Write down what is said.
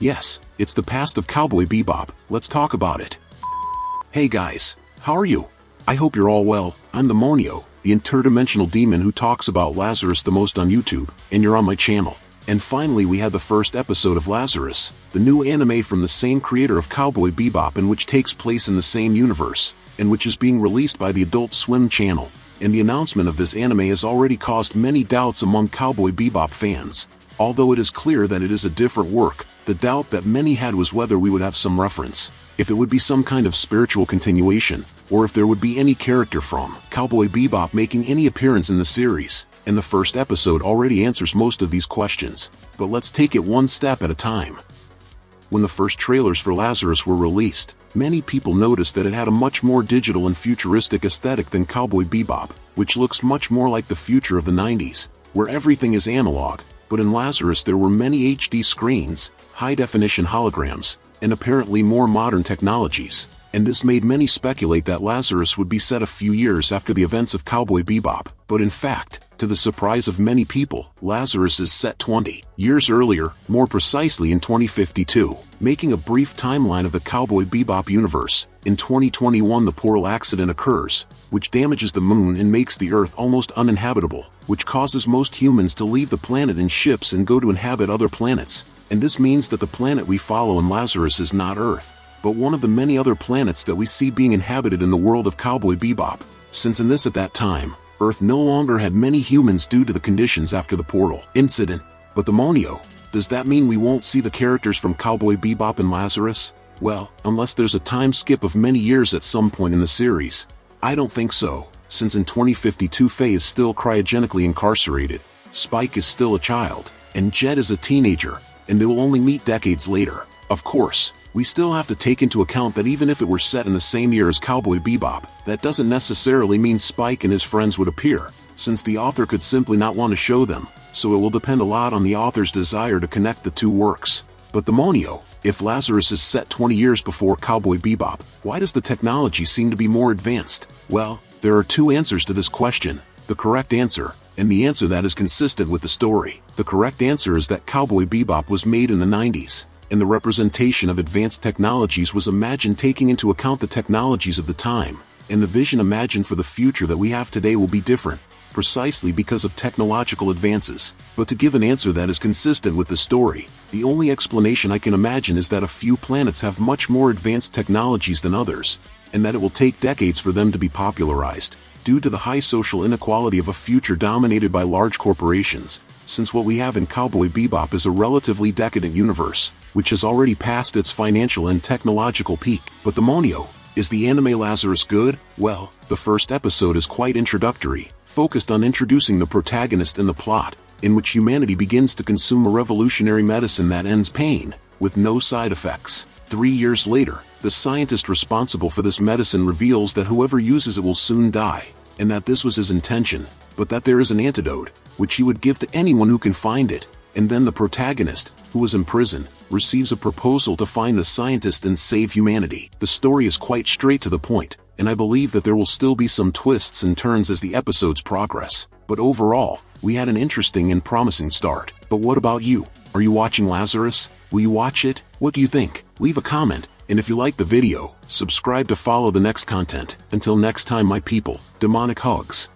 Yes, it's the past of Cowboy Bebop. Let's talk about it. Hey guys, how are you? I hope you're all well. I'm the Monio, the interdimensional demon who talks about Lazarus the most on YouTube, and you're on my channel. And finally we had the first episode of Lazarus, the new anime from the same creator of Cowboy Bebop and which takes place in the same universe, and which is being released by the Adult Swim channel. And the announcement of this anime has already caused many doubts among Cowboy Bebop fans. Although it is clear that it is a different work, the doubt that many had was whether we would have some reference, if it would be some kind of spiritual continuation, or if there would be any character from Cowboy Bebop making any appearance in the series. And the first episode already answers most of these questions. But let's take it one step at a time. When the first trailers for Lazarus were released, many people noticed that it had a much more digital and futuristic aesthetic than Cowboy Bebop, which looks much more like the future of the 90s, where everything is analog. But in Lazarus there were many HD screens, high-definition holograms, and apparently more modern technologies. And this made many speculate that Lazarus would be set a few years after the events of Cowboy Bebop. But in fact, to the surprise of many people, Lazarus is set 20 years earlier, more precisely in 2052, making a brief timeline of the Cowboy Bebop universe. In 2021 the Portal accident occurs, which damages the moon and makes the Earth almost uninhabitable, which causes most humans to leave the planet in ships and go to inhabit other planets. And this means that the planet we follow in Lazarus is not Earth, but one of the many other planets that we see being inhabited in the world of Cowboy Bebop, since in this at that time, Earth no longer had many humans due to the conditions after the Portal incident. But the Monio, does that mean we won't see the characters from Cowboy Bebop and Lazarus? Well, unless there's a time skip of many years at some point in the series. I don't think so, since in 2052 Faye is still cryogenically incarcerated, Spike is still a child, and Jet is a teenager, and they will only meet decades later. Of course, we still have to take into account that even if it were set in the same year as Cowboy Bebop, that doesn't necessarily mean Spike and his friends would appear, since the author could simply not want to show them, so it will depend a lot on the author's desire to connect the two works. But the Monio, if Lazarus is set 20 years before Cowboy Bebop, why does the technology seem to be more advanced? Well, there are two answers to this question, the correct answer, and the answer that is consistent with the story. The correct answer is that Cowboy Bebop was made in the 90s. And the representation of advanced technologies was imagined taking into account the technologies of the time, and the vision imagined for the future that we have today will be different, precisely because of technological advances. But to give an answer that is consistent with the story, the only explanation I can imagine is that a few planets have much more advanced technologies than others, and that it will take decades for them to be popularized, due to the high social inequality of a future dominated by large corporations, since what we have in Cowboy Bebop is a relatively decadent universe, which has already passed its financial and technological peak. But the Monio, is the anime Lazarus good? Well, the first episode is quite introductory, focused on introducing the protagonist and the plot, in which humanity begins to consume a revolutionary medicine that ends pain, with no side effects. 3 years later, the scientist responsible for this medicine reveals that whoever uses it will soon die, and that this was his intention, but that there is an antidote, which he would give to anyone who can find it. And then the protagonist, who was in prison, receives a proposal to find the scientist and save humanity. The story is quite straight to the point, and I believe that there will still be some twists and turns as the episodes progress. But overall, we had an interesting and promising start. But what about you? Are you watching Lazarus? Will you watch it? What do you think? Leave a comment, and if you like the video, subscribe to follow the next content. Until next time my people, demonic hugs.